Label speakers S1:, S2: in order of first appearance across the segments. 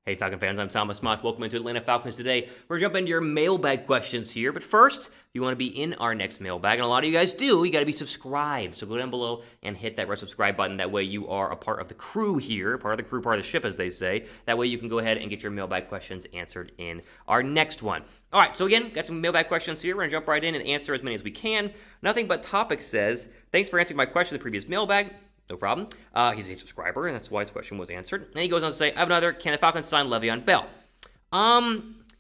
S1: Hey Falcon fans, I'm Thomas Mott. Welcome into Atlanta Falcons today. We're jumping into your mailbag questions here, but first, if you want to be in our next mailbag, and a lot of you guys do, you got to be subscribed. So go down below and hit that red subscribe button. That way you are a part of the crew here, part of the crew, part of the ship, as they say. That way you can go ahead and get your mailbag questions answered in our next one. All right, so again, got some mailbag questions here. We're going to jump right in and answer as many as we can. Nothing But Topic says, thanks for answering my question in the previous mailbag. No problem. He's a subscriber, and that's why his question was answered. And he goes on to say, I have another, can the Falcons sign Xavien Bell?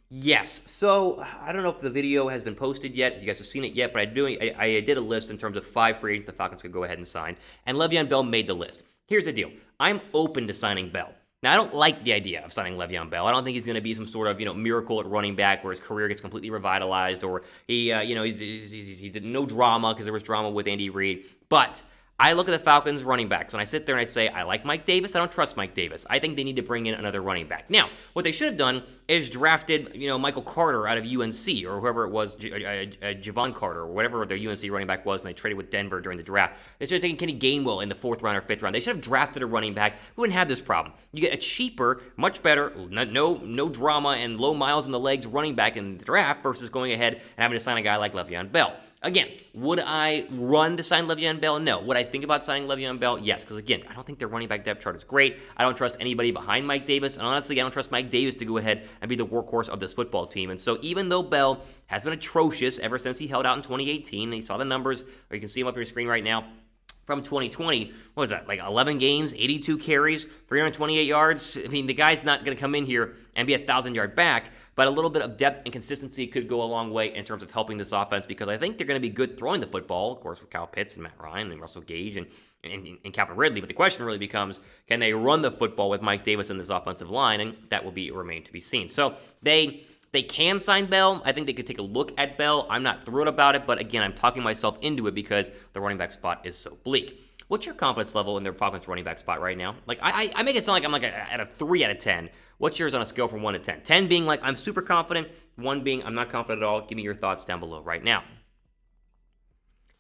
S1: Yes. So, I don't know if the video has been posted yet, if you guys have seen it yet, but I did a list in terms of 5 free agents the Falcons could go ahead and sign, and Xavien Bell made the list. Here's the deal. I'm open to signing Bell. Now, I don't like the idea of signing Xavien Bell. I don't think he's going to be some sort of, miracle at running back where his career gets completely revitalized, or he did no drama because there was drama with Andy Reid. But I look at the Falcons running backs, and I sit there and I say, I like Mike Davis. I don't trust Mike Davis. I think they need to bring in another running back. Now, what they should have done is drafted, Michael Carter out of UNC, or whoever it was, Javon Carter, or whatever their UNC running back was when they traded with Denver during the draft. They should have taken Kenny Gainwell in the 4th round or 5th round. They should have drafted a running back. We wouldn't have this problem. You get a cheaper, much better, no drama and low miles in the legs running back in the draft versus going ahead and having to sign a guy like Xavien Bell. Again, would I run to sign Xavien Bell? No. Would I think about signing Xavien Bell? Yes, because again, I don't think their running back depth chart is great. I don't trust anybody behind Mike Davis, and honestly, I don't trust Mike Davis to go ahead and be the workhorse of this football team. And so even though Bell has been atrocious ever since he held out in 2018, and you saw the numbers, or you can see them up on your screen right now, from 2020, what was that, like 11 games, 82 carries, 328 yards? I mean, the guy's not going to come in here and be a 1,000-yard back, but a little bit of depth and consistency could go a long way in terms of helping this offense, because I think they're going to be good throwing the football, of course, with Kyle Pitts and Matt Ryan and Russell Gage and Calvin Ridley. But the question really becomes, can they run the football with Mike Davis in this offensive line? And that will remain to be seen. So they can sign Bell. I think they could take a look at Bell. I'm not thrilled about it, but again, I'm talking myself into it because the running back spot is so bleak. What's your confidence level in their Falcons running back spot right now? Like, I make it sound like I'm like at a 3 out of 10. What's yours on a scale from 1 to 10? 10 being like, I'm super confident. 1 being, I'm not confident at all. Give me your thoughts down below right now.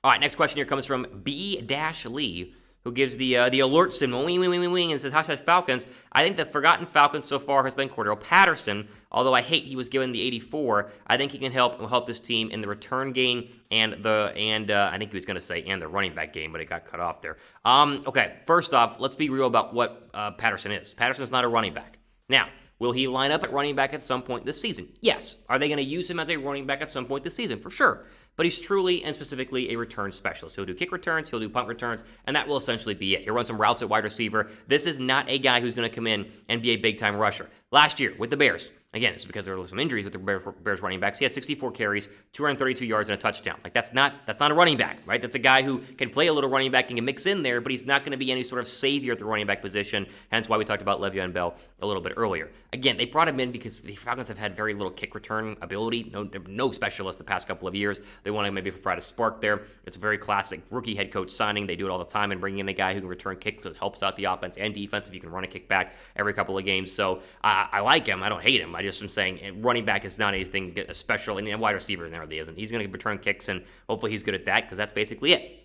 S1: All right, next question here comes from B-Lee, who gives the alert symbol, wing, and says, hashtag Falcons. I think the forgotten Falcons so far has been Cordarrelle Patterson, although I hate he was given the 84. I think he can help this team in the return game and I think he was going to say and the running back game, but it got cut off there. Okay, first off, let's be real about what Patterson is. Patterson's not a running back. Now, will he line up at running back at some point this season? Yes. Are they going to use him as a running back at some point this season? For sure. But he's truly and specifically a return specialist. He'll do kick returns, he'll do punt returns, and that will essentially be it. He'll run some routes at wide receiver. This is not a guy who's going to come in and be a big-time rusher. Last year with the Bears, again, it's because there were some injuries with the Bears running backs. He had 64 carries, 232 yards, and a touchdown. Like, that's not a running back, right? That's a guy who can play a little running back and can mix in there, but he's not going to be any sort of savior at the running back position, hence why we talked about Xavien Bell a little bit earlier. Again, they brought him in because the Falcons have had very little kick return ability. No specialist the past couple of years. They want to maybe provide a spark there. It's a very classic rookie head coach signing. They do it all the time and bring in a guy who can return kicks, so it helps out the offense and defense if you can run a kick back every couple of games. So I like him. I don't hate him. I just am saying running back is not anything special, and wide receiver really isn't. He's going to return kicks, and hopefully he's good at that because that's basically it.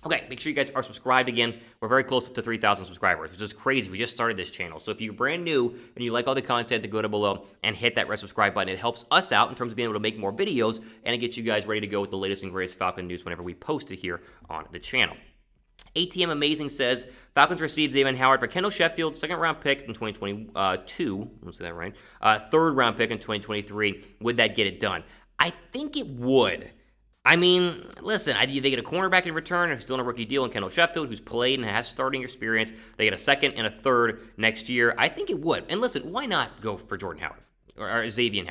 S1: Okay, make sure you guys are subscribed again. We're very close to 3,000 subscribers, which is crazy. We just started this channel. So if you're brand new and you like all the content, then go down below and hit that red subscribe button. It helps us out in terms of being able to make more videos, and it gets you guys ready to go with the latest and greatest Falcon news whenever we post it here on the channel. ATM Amazing says, Falcons received Xavien Howard for Kendall Sheffield, 2nd-round pick in 2022. Let's say that right. 3rd-round pick in 2023. Would that get it done? I think it would. I mean, listen, they get a cornerback in return if still on a rookie deal in Kendall Sheffield, who's played and has starting experience. They get a 2nd and a 3rd next year. I think it would. And listen, why not go for Xavien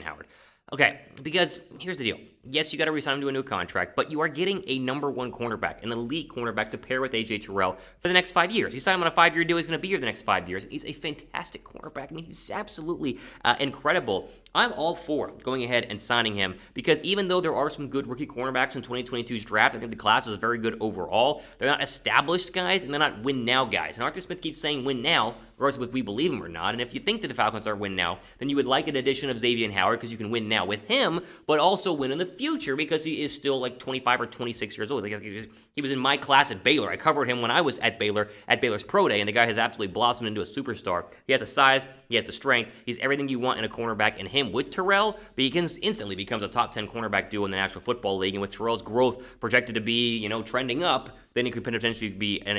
S1: Howard. Okay, because here's the deal. Yes, you got to resign him to a new contract, but you are getting a number 1 cornerback, an elite cornerback to pair with A.J. Terrell for the next 5 years. You sign him on a 5-year deal, he's going to be here the next 5 years. He's a fantastic cornerback. I mean, he's absolutely incredible. I'm all for going ahead and signing him because even though there are some good rookie cornerbacks in 2022's draft, I think the class is very good overall. They're not established guys, and they're not win-now guys. And Arthur Smith keeps saying win now, regardless of if we believe him or not. And if you think that the Falcons are win now, then you would like an addition of Xavien Howard because you can win now with him, but also win in the future because he is still like 25 or 26 years old. He was in my class at Baylor. I covered him when I was at Baylor's pro day, and the guy has absolutely blossomed into a superstar. He has the size, he has the strength, he's everything you want in a cornerback, and him with Terrell, but he instantly becomes a top 10 cornerback duo in the National Football League, and with Terrell's growth projected to be, trending up, then he could potentially be an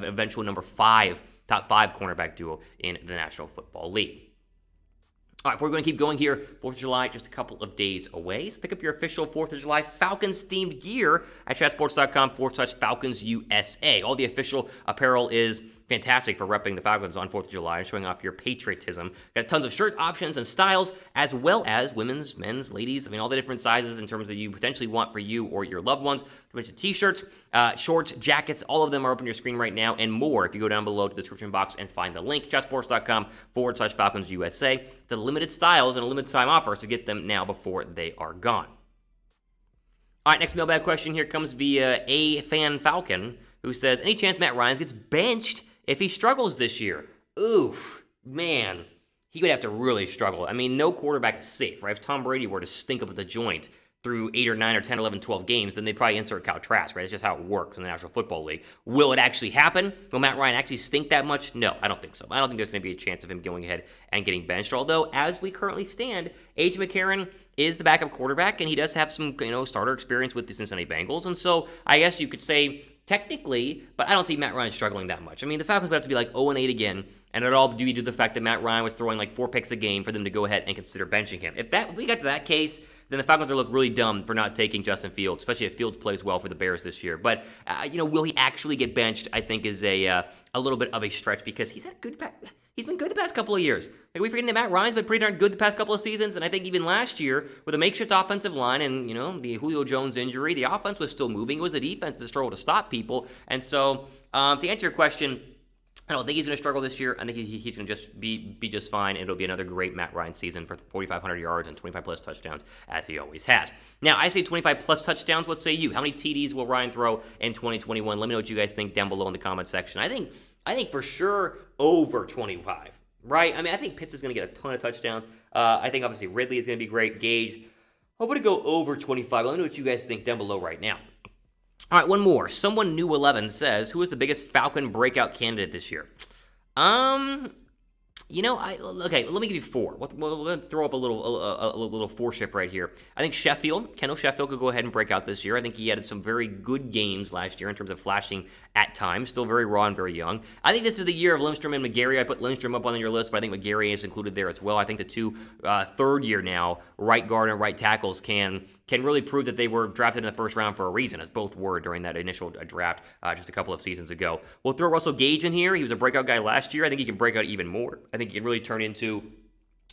S1: eventual top 5 cornerback duo in the National Football League. All right, we're going to keep going here. 4th of July, just a couple of days away. So pick up your official 4th of July Falcons-themed gear at chatsports.com/FalconsUSA. All the official apparel is fantastic for repping the Falcons on 4th of July and showing off your patriotism. Got tons of shirt options and styles, as well as women's, men's, ladies. all the different sizes in terms that you potentially want for you or your loved ones. A bunch of t-shirts, shorts, jackets, all of them are up on your screen right now, and more if you go down below to the description box and find the link, chatsports.com/FalconsUSA. It's a limited styles and a limited time offer, so get them now before they are gone. All right, next mailbag question here comes via A Fan Falcon, who says, any chance Matt Ryan gets benched if he struggles this year? Oof, man, he would have to really struggle. No quarterback is safe, right? If Tom Brady were to stink up at the joint through 8 or 9 or 10, 11, 12 games, then they'd probably insert Kyle Trask, right? That's just how it works in the National Football League. Will it actually happen? Will Matt Ryan actually stink that much? No, I don't think so. I don't think there's going to be a chance of him going ahead and getting benched, although, as we currently stand, HC McCarron is the backup quarterback, and he does have some, starter experience with the Cincinnati Bengals, and so I guess you could say technically, but I don't see Matt Ryan struggling that much. The Falcons would have to be like 0-8 again, and it all due to the fact that Matt Ryan was throwing like 4 picks a game for them to go ahead and consider benching him. If we got to that case, then the Falcons will look really dumb for not taking Justin Fields, especially if Fields plays well for the Bears this year. But, will he actually get benched, I think is a little bit of a stretch because he's been good the past couple of years. Like, we forgetting that Matt Ryan's been pretty darn good the past couple of seasons, and I think even last year, with a makeshift offensive line and, the Julio Jones injury, the offense was still moving. It was the defense that struggled to stop people. And so, to answer your question, I don't think he's going to struggle this year. I think he's going to just be just fine. It'll be another great Matt Ryan season for 4,500 yards and 25-plus touchdowns, as he always has. Now, I say 25-plus touchdowns. What say you? How many TDs will Ryan throw in 2021? Let me know what you guys think down below in the comment section. I think for sure over 25, right? I think Pitts is going to get a ton of touchdowns. I think, obviously, Ridley is going to be great. Gage, I'm going to go over 25. Let me know what you guys think down below right now. All right, one more. Someone new 11 says, who is the biggest Falcon breakout candidate this year? Okay, let me give you 4. We'll throw up a little 4-ship right here. I think Kendall Sheffield could go ahead and break out this year. I think he had some very good games last year in terms of flashing at times. Still very raw and very young. I think this is the year of Lindstrom and McGarry. I put Lindstrom up on your list, but I think McGarry is included there as well. I think the two third-year now right guard and right tackles can really prove that they were drafted in the first round for a reason, as both were during that initial draft just a couple of seasons ago. We'll throw Russell Gage in here. He was a breakout guy last year. I think he can break out even more. I think he can really turn into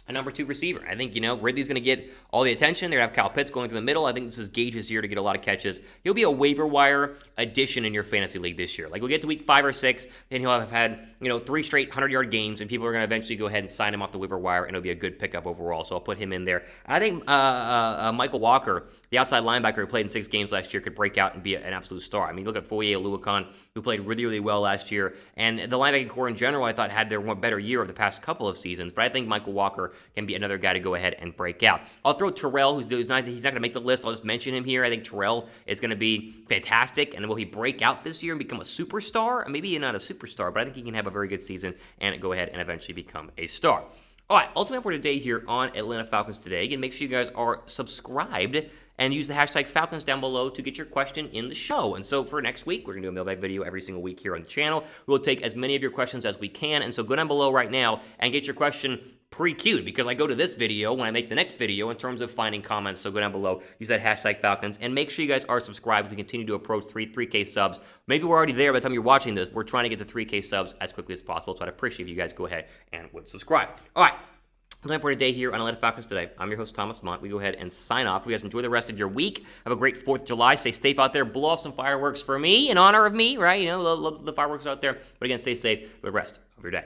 S1: a number 2 receiver. I think, Ridley's going to get all the attention. They're going to have Kyle Pitts going through the middle. I think this is Gage's year to get a lot of catches. He'll be a waiver wire addition in your fantasy league this year. Like, we'll get to week 5 or 6, and he'll have had, 3 straight 100-yard games, and people are going to eventually go ahead and sign him off the waiver wire, and it'll be a good pickup overall. So I'll put him in there. I think Michael Walker, the outside linebacker who played in 6 games last year, could break out and be an absolute star. Look at Foye Oluokun, who played really, really well last year. And the linebacking core in general, I thought, had their one better year of the past couple of seasons. But I think Michael Walker can be another guy to go ahead and break out. I'll throw Terrell, he's not going to make the list. I'll just mention him here. I think Terrell is going to be fantastic. And will he break out this year and become a superstar? Maybe not a superstar, but I think he can have a very good season and go ahead and eventually become a star. All right, ultimate for today here on Atlanta Falcons Today. Again, make sure you guys are subscribed and use the hashtag Falcons down below to get your question in the show. And so for next week, we're going to do a mailbag video every single week here on the channel. We'll take as many of your questions as we can. And so go down below right now and get your question pre-queued, because I go to this video when I make the next video in terms of finding comments. So go down below, use that hashtag Falcons, and make sure you guys are subscribed. We continue to approach 3K subs. Maybe we're already there by the time you're watching this. We're trying to get to 3K subs as quickly as possible, so I'd appreciate if you guys go ahead and would subscribe. All right. Time for today here on Atlanta Falcons Today. I'm your host, Thomas Mott. We go ahead and sign off. You guys enjoy the rest of your week. Have a great 4th of July. Stay safe out there. Blow off some fireworks for me in honor of me, right? Love the fireworks out there. But again, stay safe for the rest of your day.